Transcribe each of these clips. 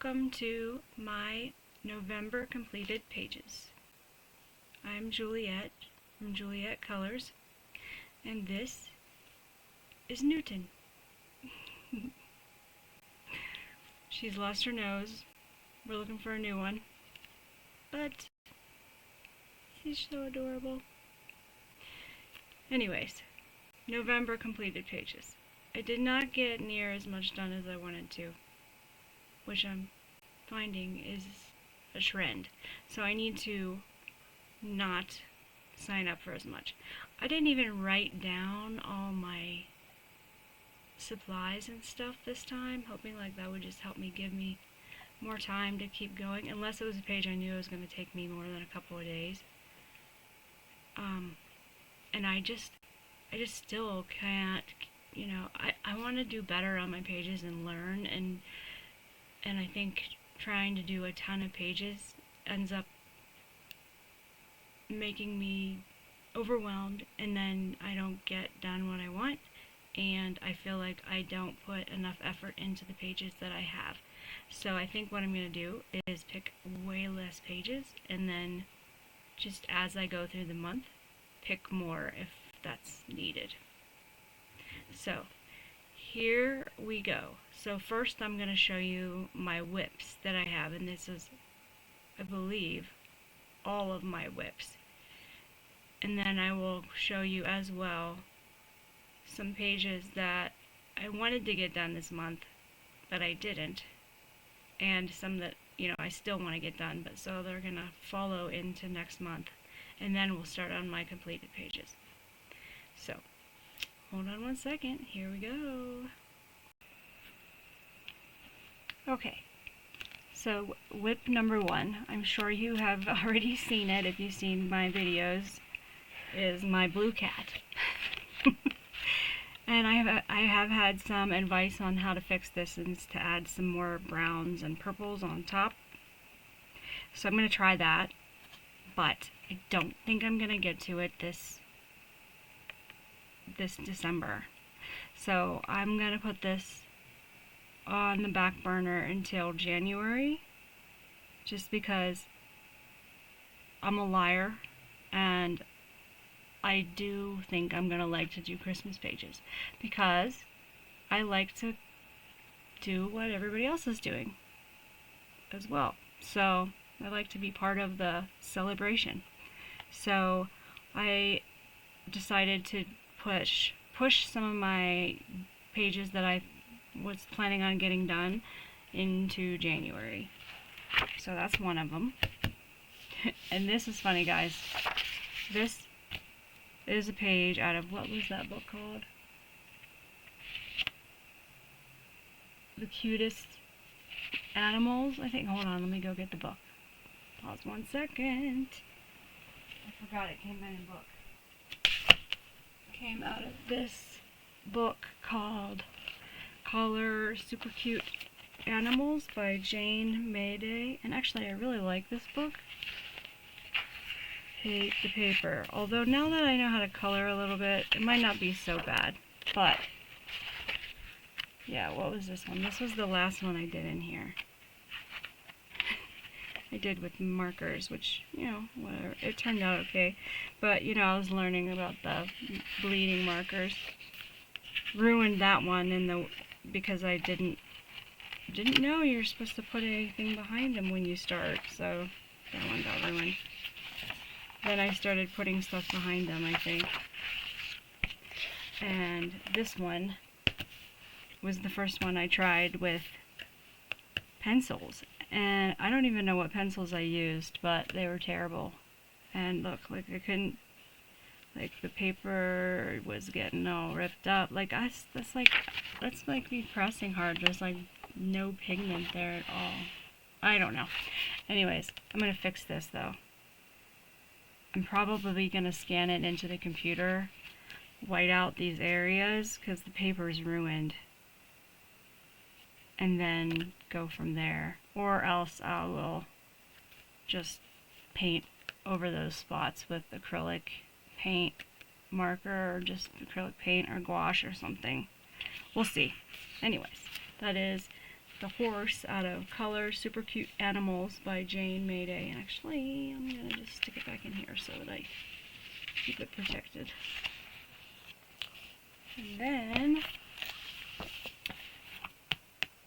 Welcome to my November completed pages. I'm Juliet from Juliet.colors, and this is Newton. She's lost her nose. We're looking for a new one, but she's so adorable. Anyways, November completed pages. I did not get near as much done as I wanted to, which I'm finding is a trend. So I need to not sign up for as much. I didn't even write down all my supplies and stuff this time, hoping like that would just help me give me more time to keep going, unless it was a page I knew it was going to take me more than a couple of days. And I just still can't, I want to do better on my pages and learn, and I think trying to do a ton of pages ends up making me overwhelmed, and then I don't get done what I want, and I feel like I don't put enough effort into the pages that I have. So I think what I'm going to do is pick way less pages, and then just as I go through the month, pick more if that's needed. So here we go. So first I'm going to show you my whips that I have, and this is, I believe, all of my whips. And then I will show you as well some pages that I wanted to get done this month, but I didn't, and some that, I still want to get done, but so they're going to follow into next month, and then we'll start on my completed pages. So, hold on one second, here we go. Okay, so whip number one, I'm sure you have already seen it if you've seen my videos, is my blue cat. And I have had some advice on how to fix this, and to add some more browns and purples on top. So I'm going to try that, but I don't think I'm going to get to it this December. So I'm going to put this on the back burner until January, just because I'm a liar, and I do think I'm going to like to do Christmas pages, because I like to do what everybody else is doing as well. So I like to be part of the celebration. So I decided to push some of my pages that I was planning on getting done into January. So that's one of them. And this is funny, guys. This is a page out of, what was that book called? The Cutest Animals, I think. Hold on, let me go get the book. Pause 1 second. I forgot it came in a book. It came out of this book called Super Cute Animals by Jane Mayday. And actually, I really like this book. Hate the paper. Although now that I know how to color a little bit, it might not be so bad. But yeah, what was this one? This was the last one I did in here. I did with markers, which, whatever. It turned out okay. But, I was learning about the bleeding markers. Ruined that one because I didn't know you're supposed to put anything behind them when you start. So that one got ruined. Then I started putting stuff behind them, I think. And this one was the first one I tried with pencils. And I don't even know what pencils I used, but they were terrible. And look, I couldn't, the paper was getting all ripped up. That's like me pressing hard. There's no pigment there at all. I don't know. Anyways, I'm going to fix this though. I'm probably going to scan it into the computer, white out these areas because the paper is ruined, and then go from there. Or else I will just paint over those spots with acrylic paint marker, or just acrylic paint or gouache or something. We'll see. Anyways, that is the horse out of Colors Super Cute Animals by Jane Mayday. And actually, I'm going to just stick it back in here so that I keep it protected. And then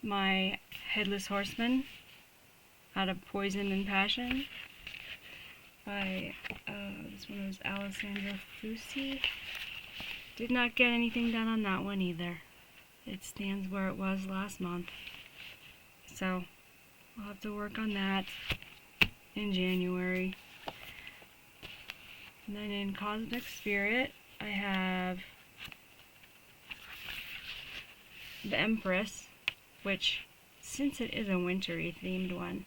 my Headless Horseman out of Poison and Passion by, this one was Alessandra Fusi. Did not get anything done on that one either. It stands where it was last month. So, I'll have to work on that in January. And then in Cosmic Spirit, I have the Empress, which, since it is a wintry themed one,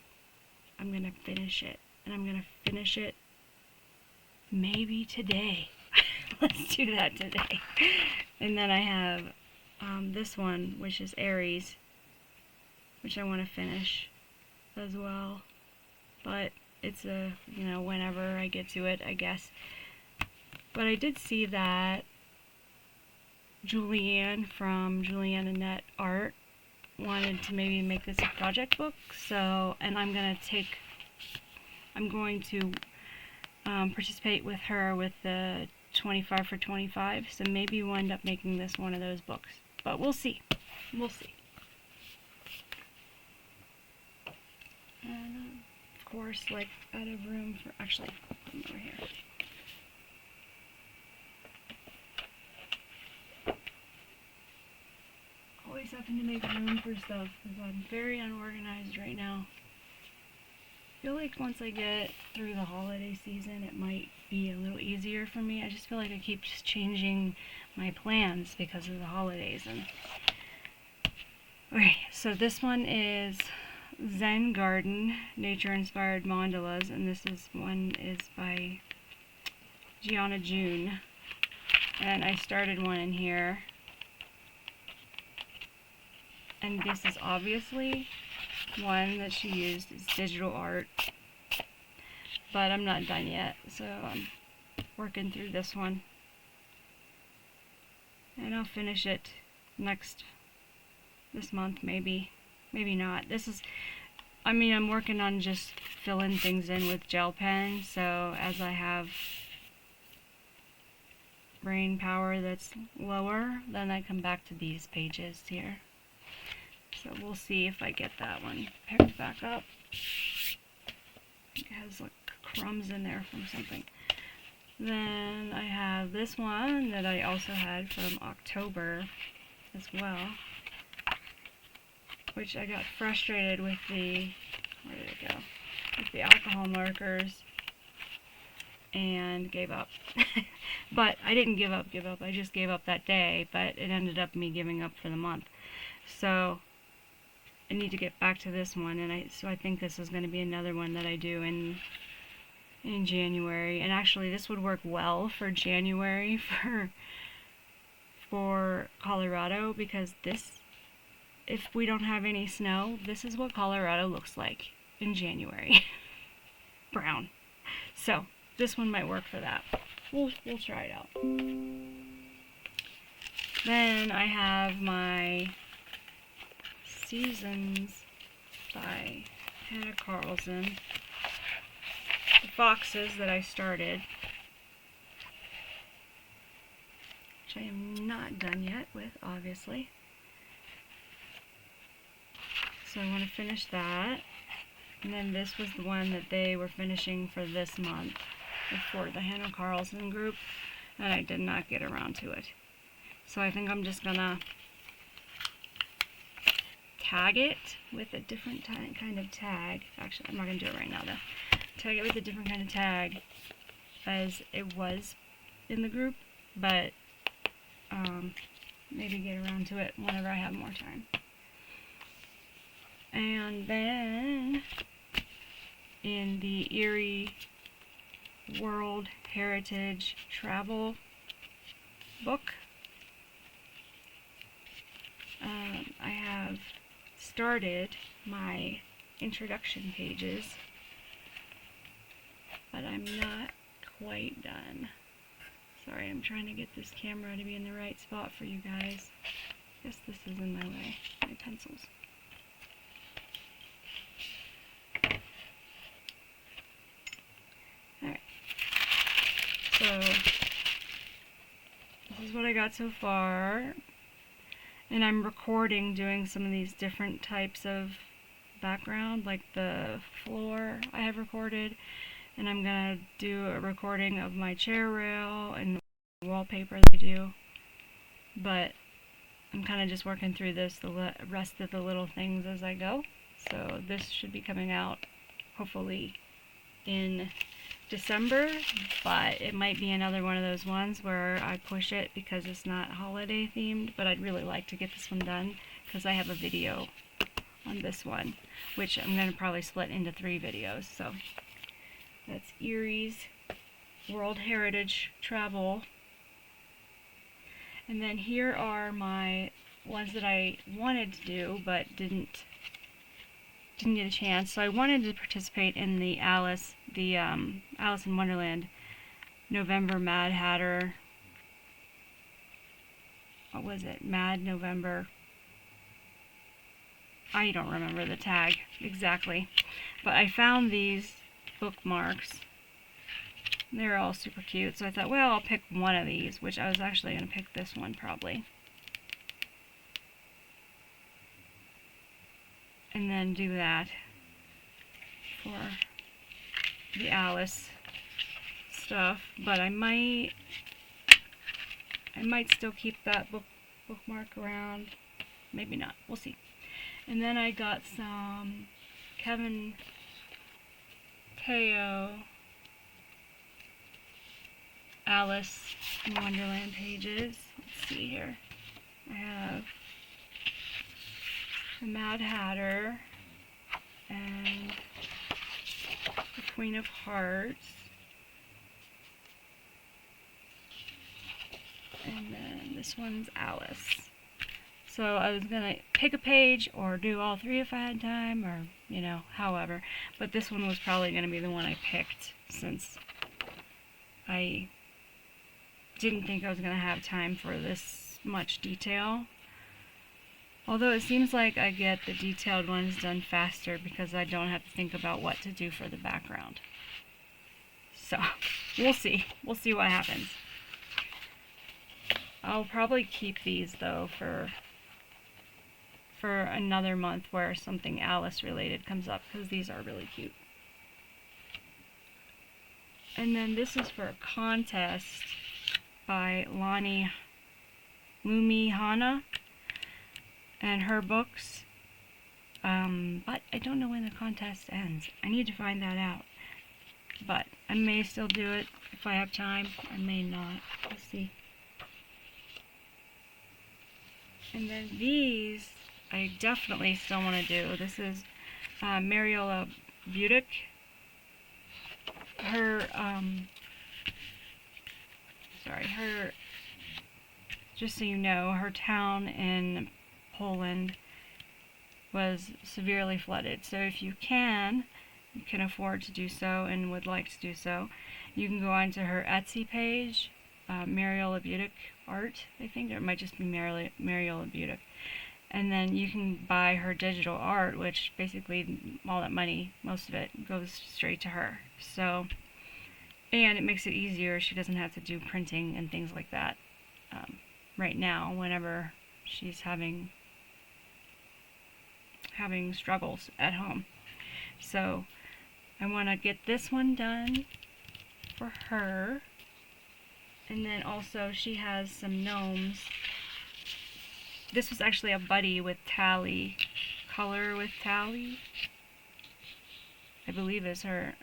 I'm going to finish it. And I'm going to finish it maybe today. Let's do that today. And then I have this one, which is Aries, which I want to finish as well. But it's a, whenever I get to it, I guess. But I did see that Julianne from Julianne Annette Art wanted to maybe make this a project book. So, and I'm going to participate with her with the 25 for 25, so maybe we'll end up making this one of those books. But we'll see. We'll see. And, of course, like, out of room for... Actually, come over here. Always having to make room for stuff, because I'm very unorganized right now. I feel like once I get through the holiday season, it might be a little easier for me. I just feel like I keep just changing my plans because of the holidays. Okay, so this one is Zen Garden, Nature-Inspired Mandalas, and this one is by Gianna June. And I started one in here. And this is obviously one that she used is digital art, but I'm not done yet, so I'm working through this one, and I'll finish it this month, maybe not. I'm working on just filling things in with gel pen, so as I have brain power that's lower, then I come back to these pages here. So we'll see if I get that one picked back up. It has like crumbs in there from something. Then I have this one that I also had from October as well, which I got frustrated with the, where did it go? With the alcohol markers and gave up. But I didn't give up, I just gave up that day, but it ended up me giving up for the month. So I need to get back to this one, and so I think this is going to be another one that I do in January. And actually, this would work well for January for Colorado, because if we don't have any snow, this is what Colorado looks like in January. Brown. So this one might work for that. We'll try it out. Then I have my Seasons by Hannah Carlson. The boxes that I started, which I am not done yet with, obviously. So I want to finish that. And then this was the one that they were finishing for this month for the Hannah Carlson group, and I did not get around to it. So I think I'm just gonna tag it with a different kind of tag. Actually, I'm not going to do it right now though. Tag it with a different kind of tag as it was in the group, but maybe get around to it whenever I have more time. And then in the Erie World Heritage Travel book, I have started my introduction pages, but I'm not quite done. Sorry, I'm trying to get this camera to be in the right spot for you guys. I guess this is in my way, my pencils. So this is what I got so far. And I'm recording doing some of these different types of background, like the floor I have recorded, and I'm gonna do a recording of my chair rail and the wallpaper that I do. But I'm kind of just working through the rest of the little things as I go. So this should be coming out hopefully in December, but it might be another one of those ones where I push it because it's not holiday themed, but I'd really like to get this one done because I have a video on this one, which I'm going to probably split into 3 videos. So that's Erie's World Heritage Travel. And then here are my ones that I wanted to do but didn't get a chance. So I wanted to participate in the Alice in Wonderland November Mad Hatter. What was it? Mad November. I don't remember the tag exactly. But I found these bookmarks. They're all super cute. So I thought, well, I'll pick one of these, which I was actually going to pick this one probably. And then do that for the Alice stuff, but I might still keep that bookmark around. Maybe not. We'll see. And then I got some Kevin Teo Alice in Wonderland pages. Let's see here. I have the Mad Hatter and the Queen of Hearts, and then this one's Alice. So I was gonna pick a page or do all 3 if I had time, or however, but this one was probably gonna be the one I picked since I didn't think I was gonna have time for this much detail. Although it seems like I get the detailed ones done faster because I don't have to think about what to do for the background. So, we'll see. We'll see what happens. I'll probably keep these, though, for another month where something Alice related comes up, because these are really cute. And then this is for a contest by Lani Lumihana and her books, but I don't know when the contest ends. I need to find that out, but I may still do it if I have time. I may not. We'll see. And then these I definitely still want to do. This is Mariola Budick. Just so you know, her town in Poland was severely flooded. So if you can afford to do so and would like to do so, you can go onto her Etsy page, Mariola Budick Art, I think, or it might just be Mariola Budick. And then you can buy her digital art, which basically all that money, most of it, goes straight to her. So, and it makes it easier. She doesn't have to do printing and things like that right now whenever she's having struggles at home. So I want to get this one done for her. And then also she has some gnomes. This was actually a buddy with Tally, Color with Tally, I believe is her.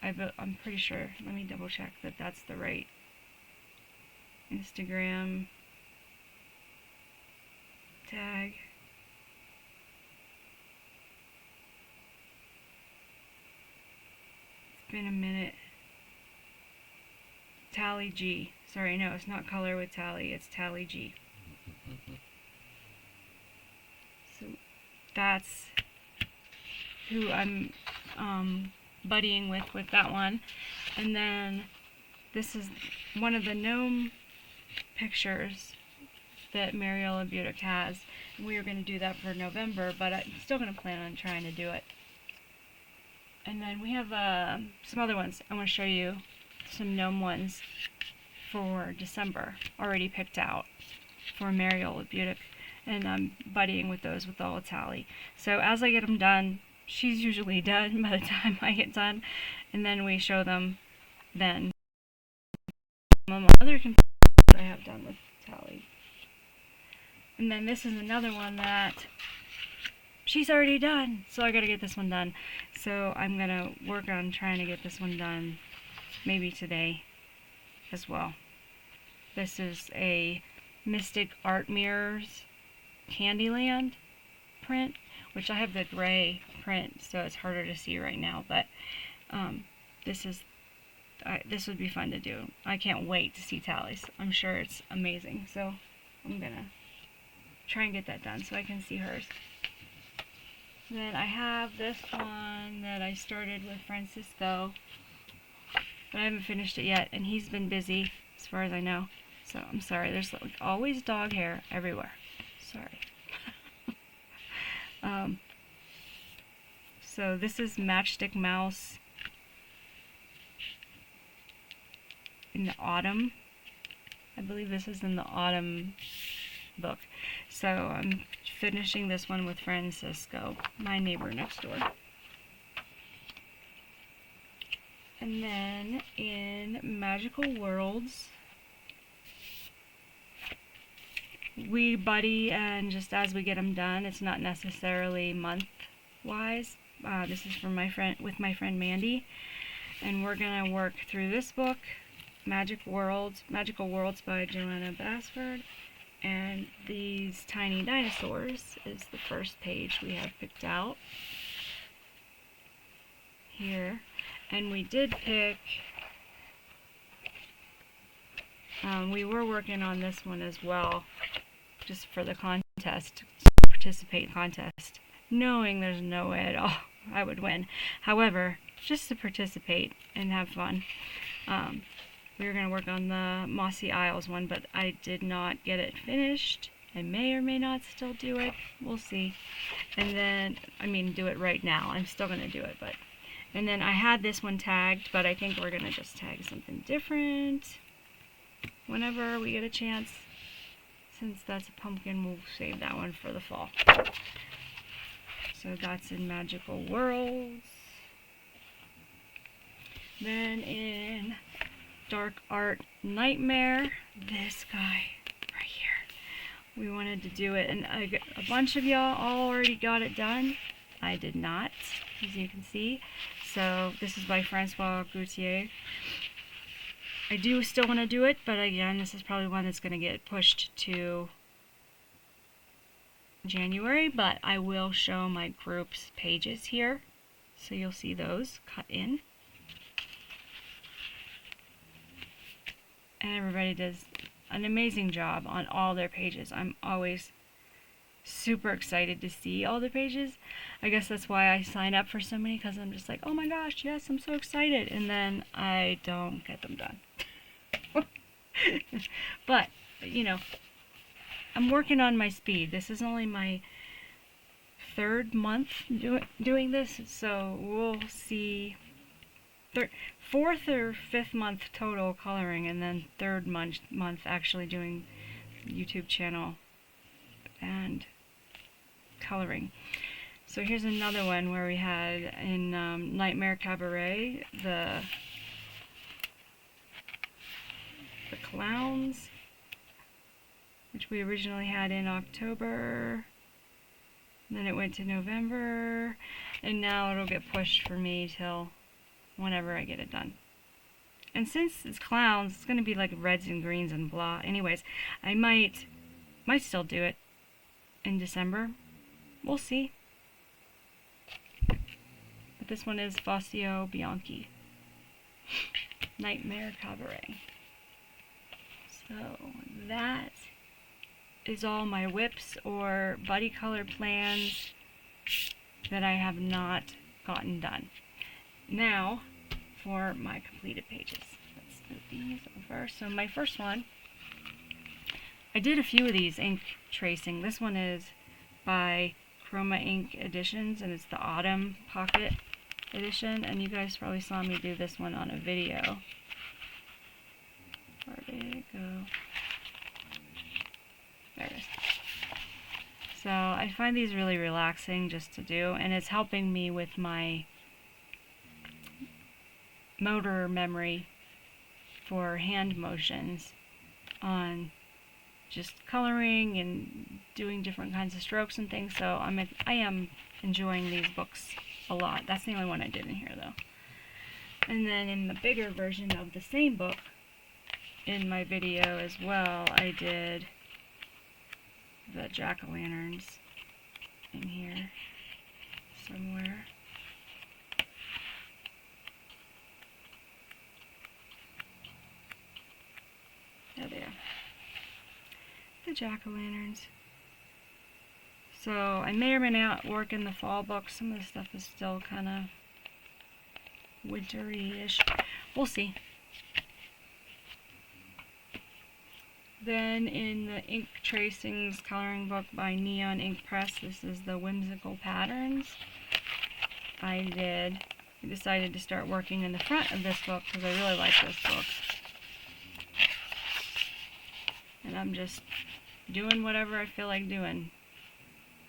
I'm pretty sure. Let me double check that that's the right Instagram tag. It's been a minute. Tally G. Sorry, no, it's not Color with Tally, it's Tally G. So that's who I'm buddying with that one. And then this is one of the gnome pictures that Mariola Budick has. And we were going to do that for November, but I'm still going to plan on trying to do it. And then we have some other ones I want to show you. some gnome ones for December already picked out for Mariel with Butic, and I'm buddying with those with all Tally. So as I get them done, she's usually done by the time I get done, and then we show them then. Some other components I have done with Tally. And then this is another one that she's already done, so I gotta get this one done. So I'm gonna work on trying to get this one done maybe today as well. This is a Mystic Art Mirrors Candyland print, which I have the gray print, so it's harder to see right now, but this would be fun to do. I can't wait to see Tally's. I'm sure it's amazing, so I'm gonna try and get that done so I can see hers. Then I have this one that I started with Francisco, but I haven't finished it yet, and he's been busy as far as I know. So I'm sorry, there's like always dog hair everywhere. Sorry. So this is Matchstick Mouse in the autumn. I believe this is in the autumn book. So I'm finishing this one with Francisco, my neighbor next door. And then in Magical Worlds, we buddy, and just as we get them done, it's not necessarily month-wise. This is from my friend Mandy, and we're gonna work through this book, Magical Worlds by Joanna Basford, and these tiny dinosaurs is the first page we have picked out here. And we did pick, we were working on this one as well, just for the contest, participate contest, knowing there's no way at all I would win. However, just to participate and have fun. We were going to work on the Mossy Isles one, but I did not get it finished. I may or may not still do it. We'll see. And then, do it right now. I'm still going to do it, but... And then I had this one tagged, but I think we're going to just tag something different whenever we get a chance. Since that's a pumpkin, we'll save that one for the fall. So that's in Magical Worlds. Then in Dark Art Nightmare, this guy right here. We wanted to do it, and a bunch of y'all already got it done. I did not, as you can see. So this is by Francois Gautier. I do still want to do it, but again, this is probably one that's going to get pushed to January, but I will show my group's pages here, so you'll see those cut in. And everybody does an amazing job on all their pages. I'm always super excited to see all the pages. I guess that's why I sign up for so many, because I'm just like, oh my gosh, yes, I'm so excited, and then I don't get them done. But, I'm working on my speed. This is only my third month doing this, so we'll see. Fourth or fifth month total coloring, and then third month actually doing YouTube channel and coloring. So here's another one where we had in Nightmare Cabaret the clowns, which we originally had in October, then it went to November, and now it'll get pushed for me till whenever I get it done. And since it's clowns, it's going to be like reds and greens and blah. Anyways, I might still do it in December. We'll see. But this one is Fazio Bianchi. Nightmare Cabaret. So that is all my whips or buddy color plans that I have not gotten done. Now for my completed pages. Let's move these over. So my first one, I did a few of these ink tracing. This one is by Chroma Ink Editions, and it's the Autumn Pocket Edition, and you guys probably saw me do this one on a video Where did it go? There it is. So I find these really relaxing just to do, and it's helping me with my motor memory for hand motions on just coloring and doing different kinds of strokes and things. So I am enjoying these books a lot. That's the only one I did in here though. And then in the bigger version of the same book, in my video as well, I did the jack-o'-lanterns in here somewhere. There they are. The jack-o'-lanterns. So I may or may not work in the fall book. Some of the stuff is still kind of wintry-ish. We'll see. Then in the Ink Tracings coloring book by Neon Ink Press, this is the Whimsical Patterns. I decided to start working in the front of this book because I really like this book. And I'm just doing whatever I feel like doing.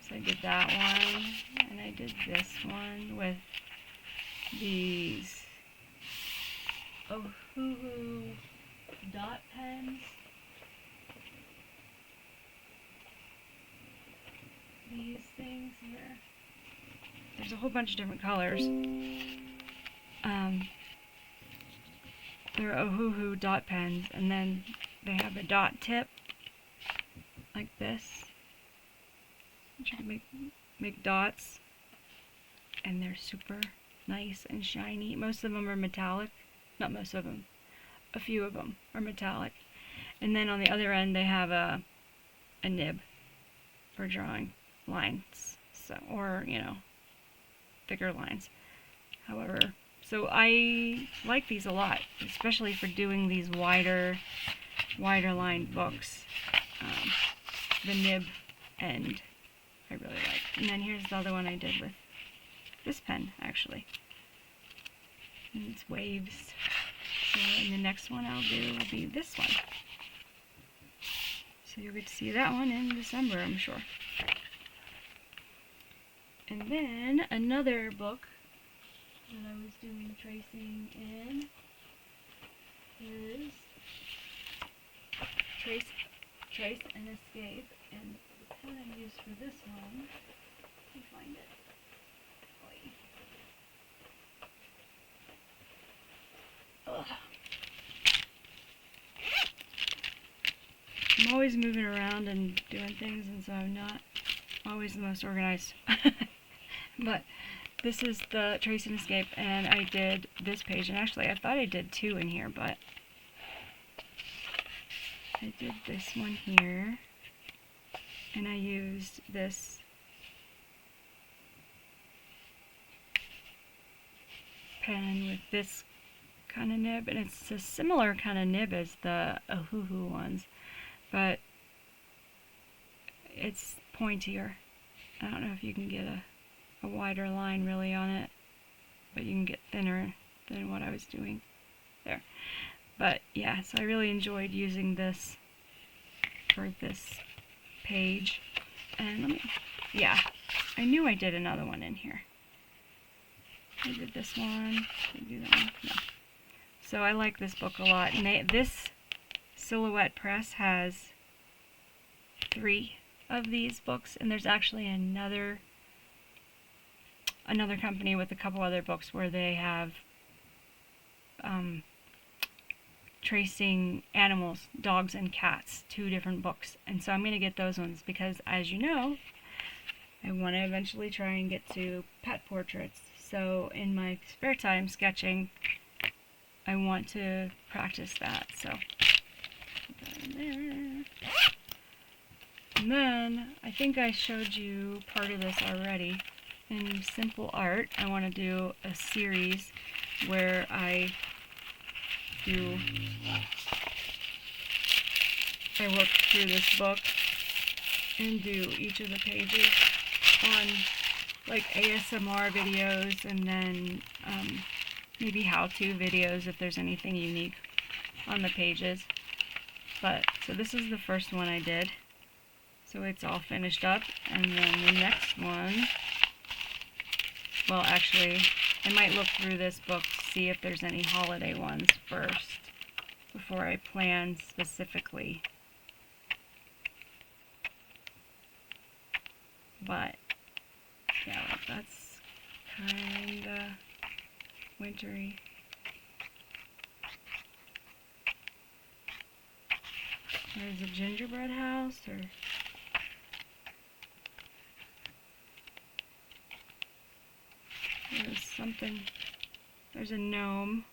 So I did that one, and I did this one with these Ohuhu dot pens. These things here. There's a whole bunch of different colors. They're Ohuhu dot pens, and then they have a dot tip like this, which you can make dots, and they're super nice and shiny. Most of them are metallic. Not most of them. A few of them are metallic. And then on the other end they have a nib for drawing lines, so, or thicker lines. However, so I like these a lot, especially for doing these wider lined books. The nib end I really like. And then here's the other one I did with this pen, actually. And it's waves. So and the next one I'll do will be this one. So you'll get to see that one in December, I'm sure. And then another book that I was doing tracing in is Trace and Escape, and the pen I used for this one, let me find it. Ugh. I'm always moving around and doing things, and so I'm not always the most organized. But this is the Trace and Escape, and I did this page, and actually I thought I did two in here, but I did this one here, and I used this pen with this kind of nib, and it's a similar kind of nib as the Ohuhu ones, but it's pointier. I don't know if you can get a wider line really on it, but you can get thinner than what I was doing there. But yeah, so I really enjoyed using this for this page. And I knew I did another one in here. I did this one. Did I do that one? No. So I like this book a lot. And this Silhouette Press has 3 of these books, and there's actually another company with a couple other books where they have tracing animals, dogs and cats, 2 different books. And so I'm going to get those ones because, as you know, I want to eventually try and get to pet portraits. So in my spare time sketching, I want to practice that. So put that in there. And then I think I showed you part of this already. In Simple Art, I want to do a series where I work through this book and do each of the pages on like ASMR videos, and then maybe how-to videos if there's anything unique on the pages. But, so this is the first one I did. So it's all finished up. And then the next one, well, actually, I might look through this book to see if there's any holiday ones first before I plan specifically. But, yeah, like that's kinda wintry. There's a gingerbread house, or there's something, there's a gnome.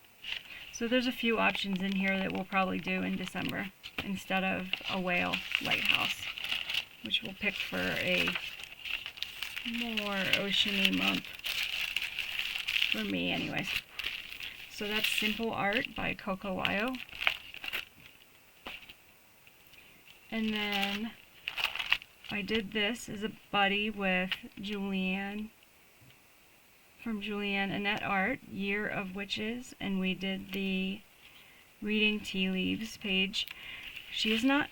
So there's a few options in here that we'll probably do in December instead of a whale lighthouse, which we'll pick for a more oceany month for me anyways. So that's Simple Art by Coco Wyo. And then I did this as a buddy with Julianne from Julianne Annette Art, Year of Witches, and we did the Reading Tea Leaves page. She is not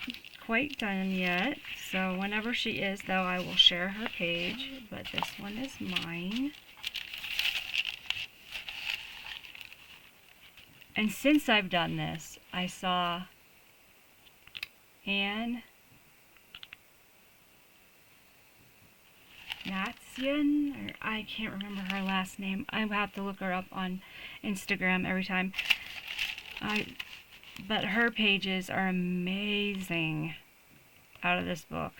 quite done yet, so whenever she is, though, I will share her page, but this one is mine. And since I've done this, I saw Anne Natsian, or I can't remember her last name. I have to look her up on Instagram every time. But her pages are amazing out of this book.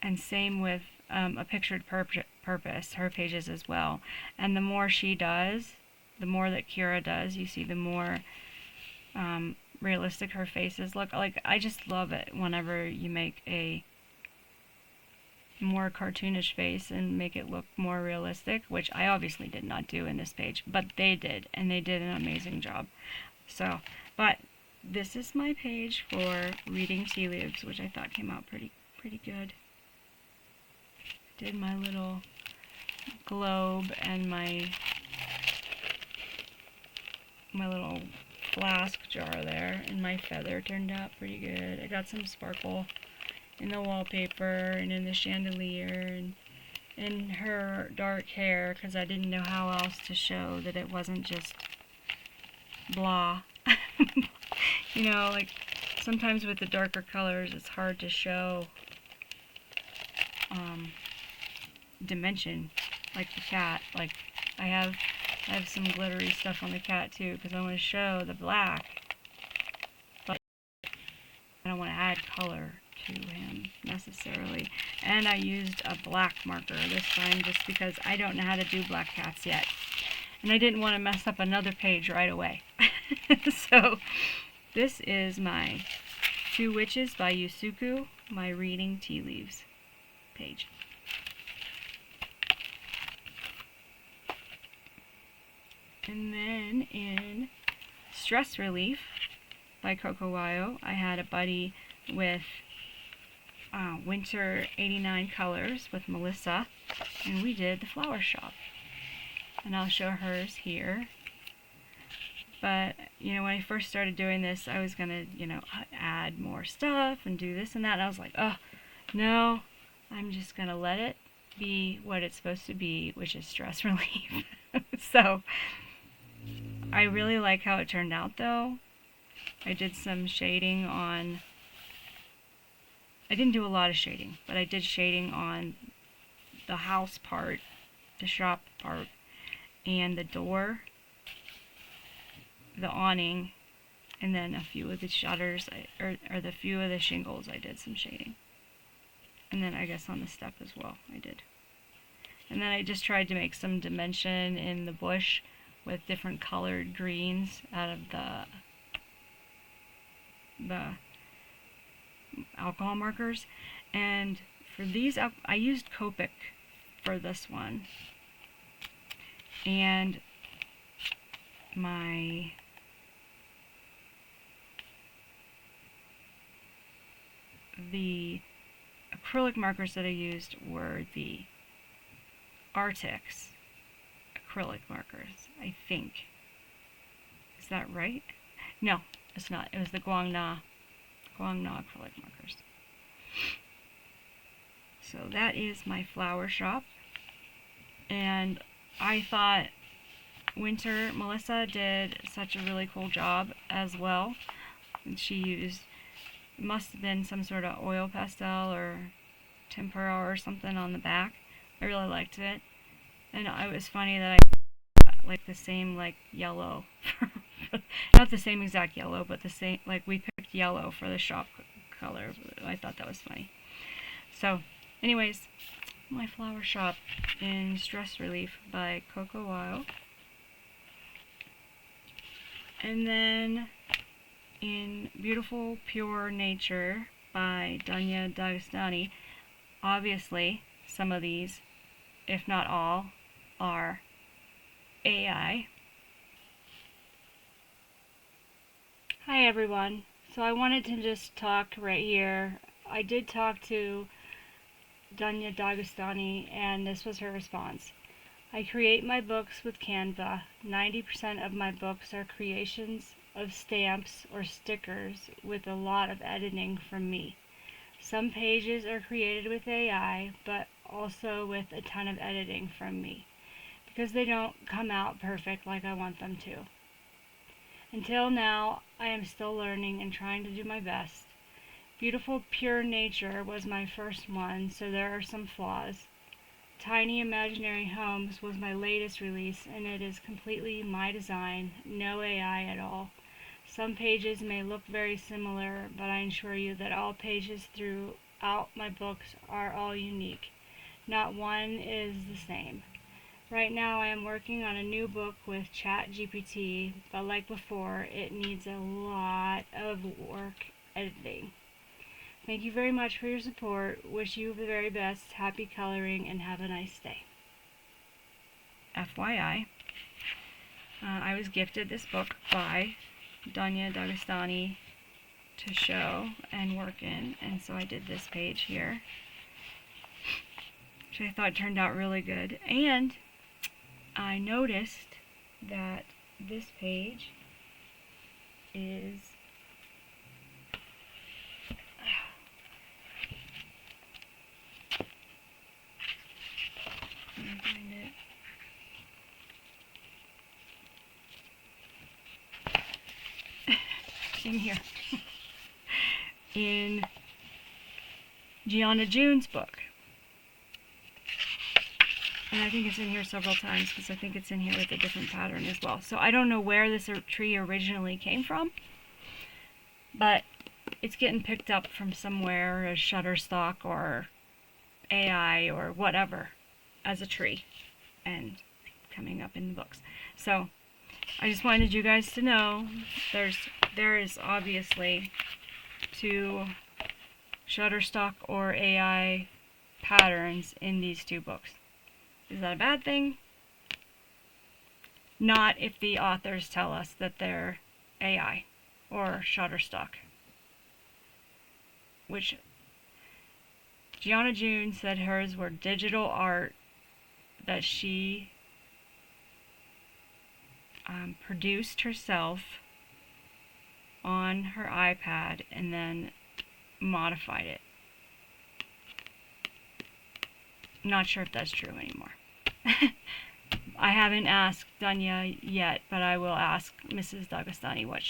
And same with A Pictured Purpose, her pages as well. And the more she does, the more that Kira does, you see the more realistic her faces look. Like, I just love it whenever you make a more cartoonish face and make it look more realistic, which I obviously did not do in this page, but they did, and they did an amazing job. So, but this is my page for Reading Tea Leaves, which I thought came out pretty good. Did my little globe and my little flask jar there, and my feather turned out pretty good. I got some sparkle in the wallpaper and in the chandelier and in her dark hair, because I didn't know how else to show that it wasn't just blah. You know, like sometimes with the darker colors it's hard to show dimension, like the cat. Like I have some glittery stuff on the cat too, because I want to show the black, but I don't want to add color to him necessarily. And I used a black marker this time just because I don't know how to do black cats yet, and I didn't want to mess up another page right away. So this is my Two Witches by Yusuku, my Reading Tea Leaves page. And then in Stress Relief by Coco Wyo, I had a buddy with Winter 89 Colors with Melissa, and we did the flower shop. And I'll show hers here. But, you know, when I first started doing this, I was going to, you know, add more stuff and do this and that. And I was like, oh, no, I'm just going to let it be what it's supposed to be, which is stress relief. So, I really like how it turned out, though. I did some shading on, I didn't do a lot of shading, but I did shading on the house part, the shop part, and the door, the awning, and then a few of the shutters, or the few of the shingles I did some shading. And then I guess on the step as well I did. And then I just tried to make some dimension in the bush with different colored greens out of the alcohol markers. And for these, I used Copic for this one. And the acrylic markers that I used were the Artix acrylic markers, I think. Is that right? No, it's not. It was the Guangna Guangna acrylic markers. So that is my flower shop. And I thought Melissa did such a really cool job as well. And she used, must have been some sort of oil pastel or tempera or something on the back. I really liked it. And it was funny that I like the same like yellow. Not the same exact yellow, but the same, like we picked yellow for the shop color. I thought that was funny. So, anyways, my flower shop in Stress Relief by Coco Wild. And then in Beautiful Pure Nature by Dunya Dagestani. Obviously, some of these, if not all, are AI. Hi everyone. So I wanted to just talk right here. I did talk to Dunya Dagestani and this was her response. I create my books with Canva. 90% of my books are creations of stamps or stickers with a lot of editing from me. Some pages are created with AI, but also with a ton of editing from me, because they don't come out perfect like I want them to. Until now, I am still learning and trying to do my best. Beautiful Pure Nature was my first one, so there are some flaws. Tiny Imaginary Homes was my latest release, and it is completely my design, no AI at all. Some pages may look very similar, but I assure you that all pages throughout my books are all unique. Not one is the same. Right now I am working on a new book with ChatGPT, but like before, it needs a lot of work editing. Thank you very much for your support. Wish you the very best. Happy coloring and have a nice day. FYI, I was gifted this book by Dunya Dagestani to show and work in, and so I did this page here, which I thought turned out really good. And I noticed that this page is let me find it. In here. In Gianna June's book. And I think it's in here several times because I think it's in here with a different pattern as well. So I don't know where this tree originally came from, but it's getting picked up from somewhere as Shutterstock or AI or whatever as a tree and coming up in the books. So I just wanted you guys to know there is obviously 2 Shutterstock or AI patterns in these 2 books. Is that a bad thing? Not if the authors tell us that they're AI or Shutterstock. Which Gianna June said hers were digital art that she produced herself on her iPad and then modified it. Not sure if that's true anymore. I haven't asked Dunya yet, but I will ask Mrs. Dagestani what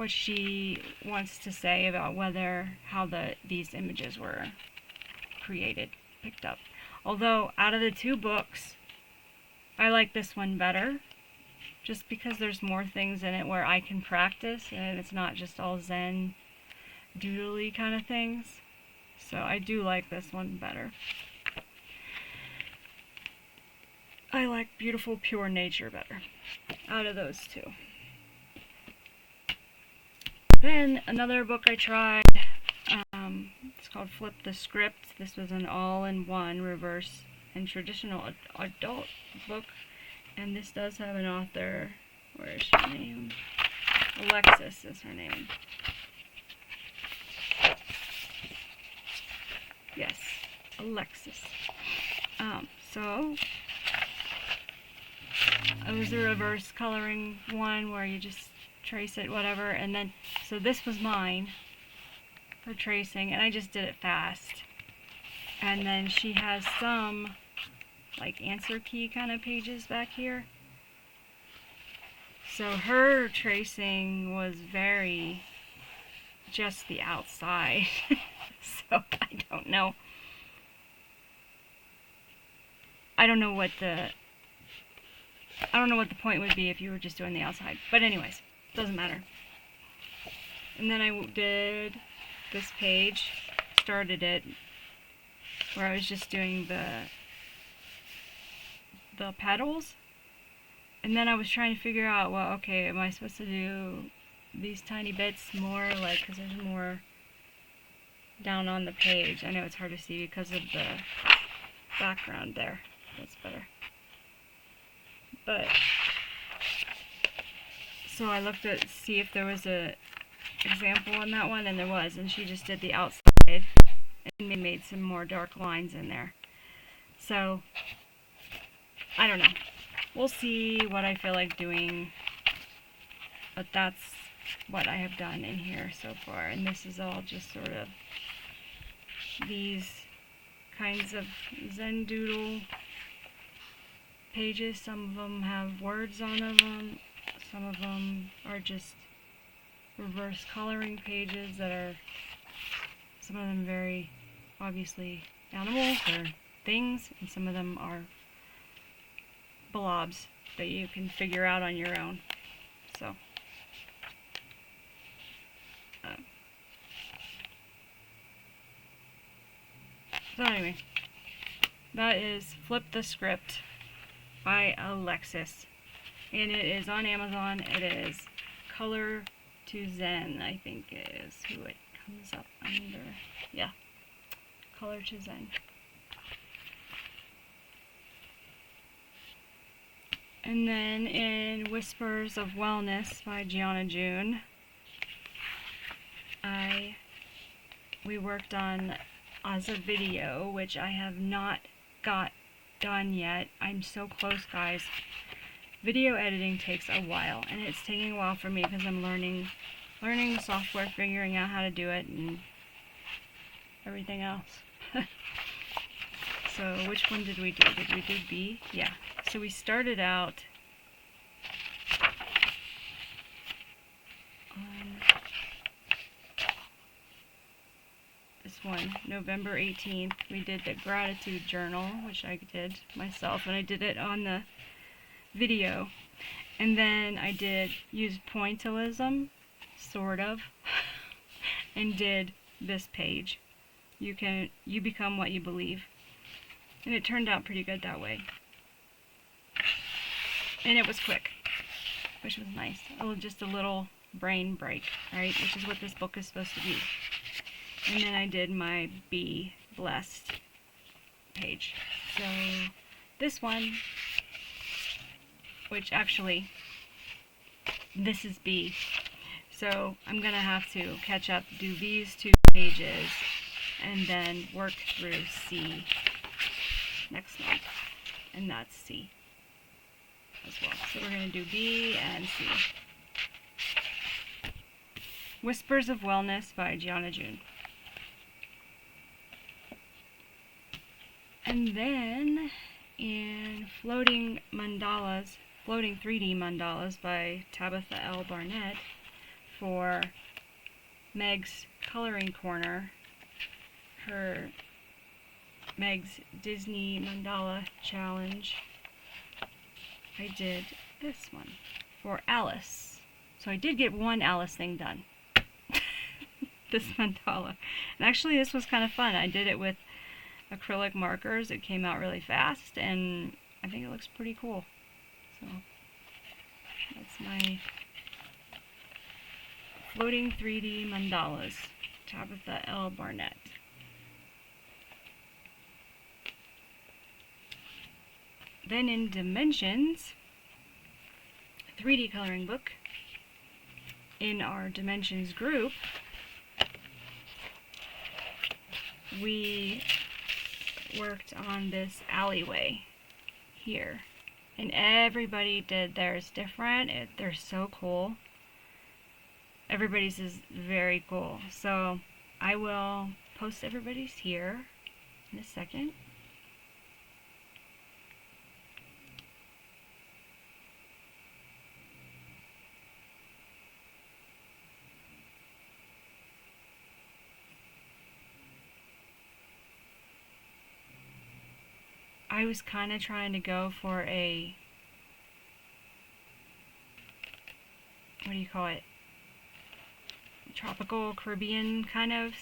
she wants to say about how these images were created, picked up. Although out of the 2 books, I like this one better, just because there's more things in it where I can practice and it's not just all Zen doodly kind of things. So I do like this one better. I like Beautiful Pure Nature better out of those 2. Then another book I tried, it's called Flip the Script. This was an all-in-one reverse and traditional adult book, and this does have an author. Where is her name? Alexis is her name. Yes, Alexis. So it was a reverse coloring one where you just trace it, whatever, and then, so this was mine, her tracing, and I just did it fast. And then she has some like answer key kind of pages back here. So her tracing was very just the outside. So I don't know. I don't know what the point would be if you were just doing the outside. But anyways, doesn't matter. And then I did this page, started it, where I was just doing the petals. And then I was trying to figure out, well, okay, am I supposed to do these tiny bits more, like, because there's more down on the page. I know it's hard to see because of the background there. That's better. But, so I looked at, see if there was a example on that one, and there was, and she just did the outside and made some more dark lines in there. So, I don't know. We'll see what I feel like doing, but that's what I have done in here so far, and this is all just sort of these kinds of Zen doodle pages. Some of them have words on them, some of them are just reverse coloring pages that are, some of them very obviously animals or things, and some of them are blobs that you can figure out on your own. So anyway, that is Flip the Script by Alexis, and it is on Amazon. It is Color to Zen, I think is who it comes up under. Yeah, Color to Zen. And then in Whispers of Wellness by Gianna June, we worked on as a video, which I have not got done yet. I'm so close, guys. Video editing takes a while, and it's taking a while for me because I'm learning the software, figuring out how to do it, and everything else. So which one did we do? Did we do B? Yeah. So we started out on this one, November 18th. We did the gratitude journal, which I did myself, and I did it on the video. And then I did use pointillism, sort of, and did this page. You become what you believe. And it turned out pretty good that way. And it was quick, which was nice. Just a little brain break, right? Which is what this book is supposed to be. And then I did my Be Blessed page. So this one, which actually, this is B. So I'm going to have to catch up, do these two pages, and then work through C next month. And that's C as well. So we're going to do B and C. Whispers of Wellness by Gianna June. And then in Floating 3D Mandalas by Tabitha L. Barnett for Meg's Coloring Corner, her Meg's Disney Mandala Challenge, I did this one for Alice. So I did get one Alice thing done. This mandala. And actually this was kind of fun. I did it with acrylic markers. It came out really fast, and I think it looks pretty cool. So that's my Floating 3D Mandalas, Tabitha L. Barnett. Then in Dimensions, 3D coloring book, in our Dimensions group, we worked on this alleyway here, and everybody did theirs different. They're so cool. Everybody's is very cool. So I will post everybody's here in a second. I was kind of trying to go for a, what do you call it, tropical Caribbean kind of.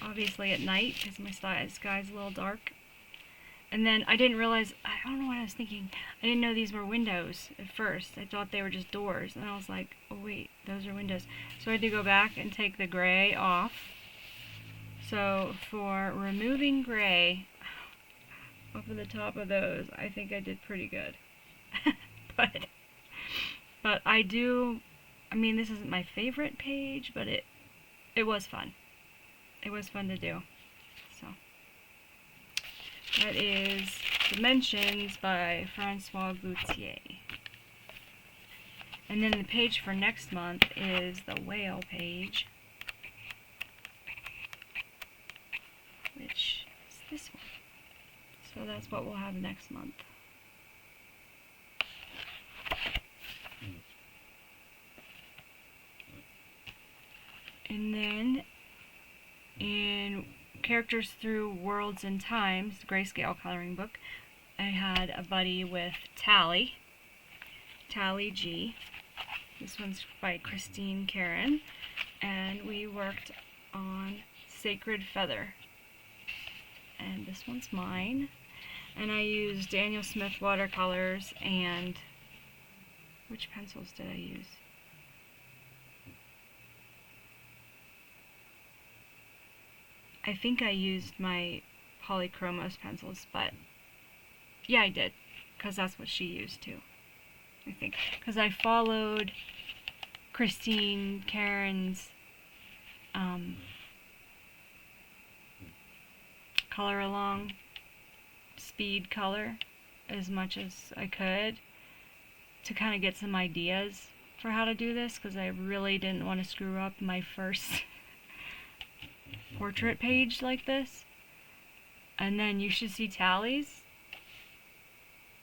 Obviously at night because my sky's a little dark. And then I didn't realize, I don't know what I was thinking. I didn't know these were windows at first. I thought they were just doors. And I was like, oh wait, those are windows. So I had to go back and take the gray off. So for removing gray off of the top of those, I think I did pretty good. but I do, I mean, this isn't my favorite page, but it was fun. It was fun to do. So that is Dimensions by Francois Gautier. And then the page for next month is the whale page, which is this one. So that's what we'll have next month. And then in Characters Through Worlds and Times, the grayscale coloring book, I had a buddy with Tally G. This one's by Christine Karen, and we worked on Sacred Feather. And this one's mine. And I used Daniel Smith watercolors, and which pencils did I use? I think I used my Polychromos pencils, but yeah, I did, because that's what she used too, I think. Because I followed Christine Karen's color along speed color as much as I could to kind of get some ideas for how to do this, because I really didn't want to screw up my first portrait page like this. And then you should see Tally's.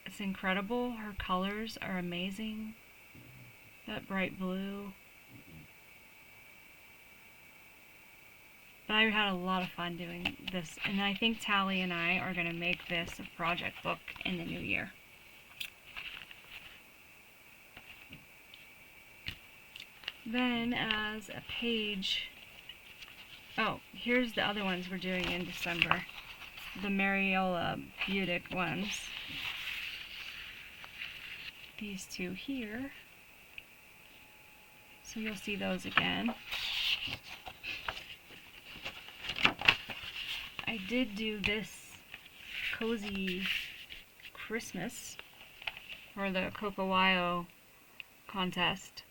It's incredible. Her colors are amazing. That bright blue. But I had a lot of fun doing this, and I think Tally and I are going to make this a project book in the new year. Then as a page, oh, here's the other ones we're doing in December. The Mariola Budic ones. These two here. So you'll see those again. I did do this cozy Christmas for the Cocowayo contest.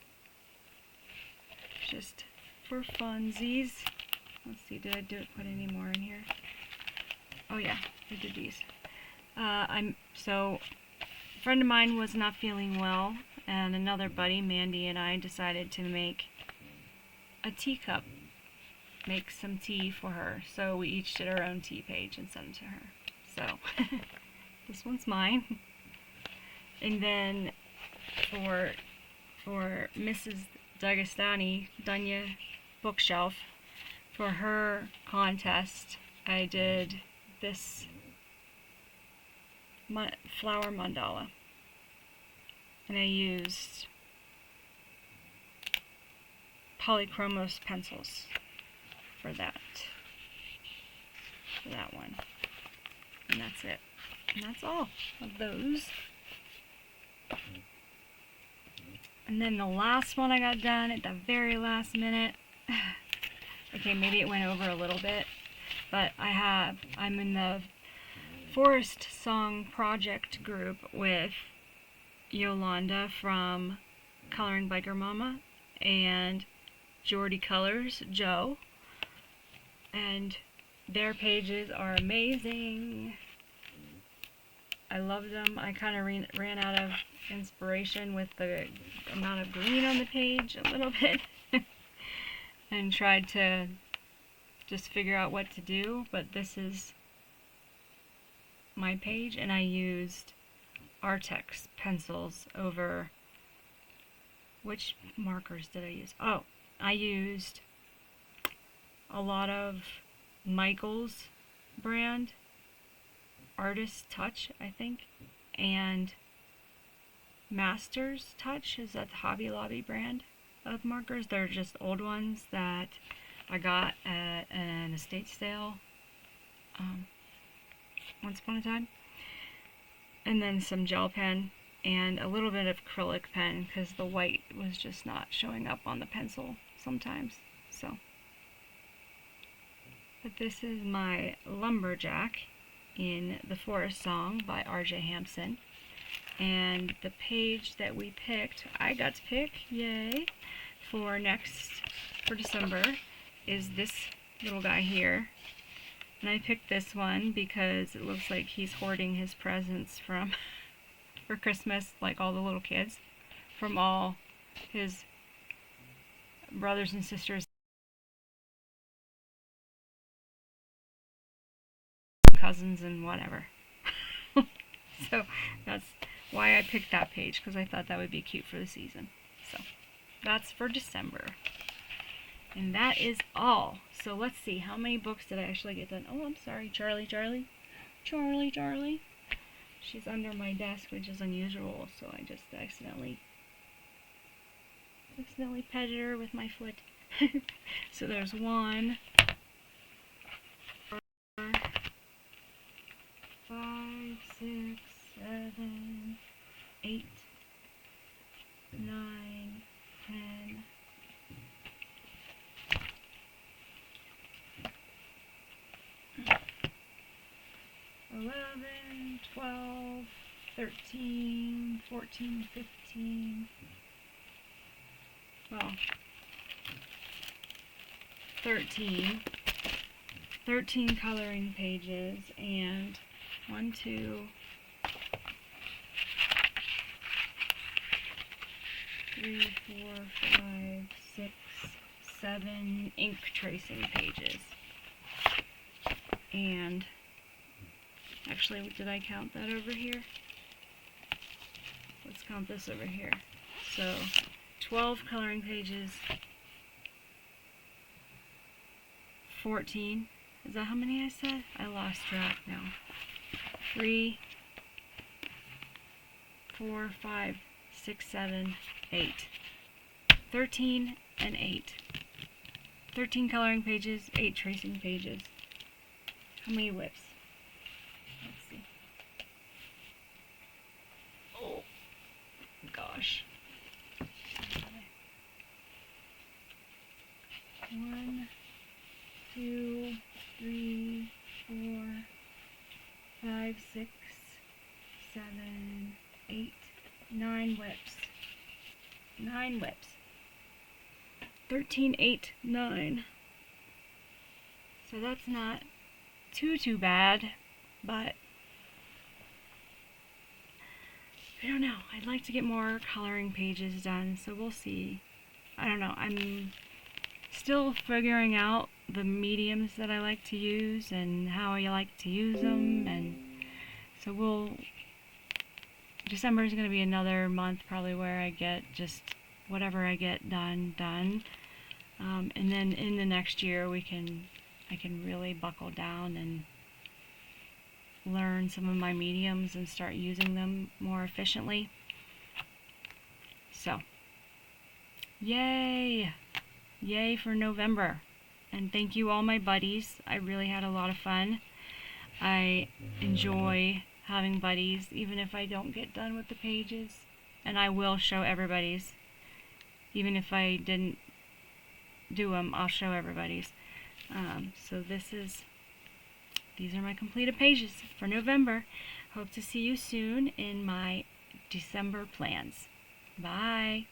Just for funsies. Let's see, did I put any more in here? Oh yeah, I did these. So a friend of mine was not feeling well, and another buddy, Mandy, and I decided to make a teacup. Make some tea for her. So we each did our own tea page and sent it to her. So this one's mine. And then for Mrs. D'Agostani, Dunya Bookshelf, for her contest, I did this flower mandala. And I used Polychromos pencils for that one. And that's it. And that's all of those. And then the last one I got done at the very last minute. Okay, maybe it went over a little bit, but I'm in the Forest Song Project group with Yolanda from Coloring Biker Mama and juliet.colors, Joe. And their pages are amazing. I loved them. I kind of ran out of inspiration with the amount of green on the page a little bit and tried to just figure out what to do, but this is my page, and I used Artex pencils over, which markers did I use? Oh, I used a lot of Michael's brand, Artist Touch, I think, and Master's Touch, is that the Hobby Lobby brand of markers? They're just old ones that I got at an estate sale once upon a time. And then some gel pen and a little bit of acrylic pen because the white was just not showing up on the pencil sometimes. So, but this is my Lumberjack in The Forest Song by R.J. Hampson. And the page that we picked, I got to pick, yay, for December is this little guy here. And I picked this one because it looks like he's hoarding his presents for Christmas, like all the little kids, from all his brothers and sisters, cousins, and whatever. So that's why I picked that page, because I thought that would be cute for the season. So that's for December. And that is all. So let's see, how many books did I actually get done? Oh, I'm sorry, Charlie. She's under my desk, which is unusual, so I just accidentally petted her with my foot. So there's 1, 4, 5, 6, 7, 8, 9, 10, 11, 12, 13, 14, 15, well, 13 coloring pages, and 1, 2, 3, 4, 5, 6, 7 ink tracing pages. And actually, did I count that over here? Let's count this over here. So 12 coloring pages, 14. Is that how many I said? I lost track now. 3, 4, 5, 6, 7, 8. 13 and 8. 13 coloring pages, 8 tracing pages. How many whips? Let's see. Oh, gosh. 1, 2, 3, 4, 5, 6, 7, 8, 9 whips. 9 whips. 13, 8, 9. So that's not too bad, but I don't know. I'd like to get more coloring pages done, so we'll see. I don't know. I'm still figuring out the mediums that I like to use and how I like to use them, and so December is going to be another month probably where I get just whatever I get done. And then in the next year I can really buckle down and learn some of my mediums and start using them more efficiently. So, yay! Yay for November. And thank you all my buddies. I really had a lot of fun. I enjoy having buddies even if I don't get done with the pages. And I will show everybody's. Even if I didn't do them, I'll show everybody's. So these are my completed pages for November. Hope to see you soon in my December plans. Bye.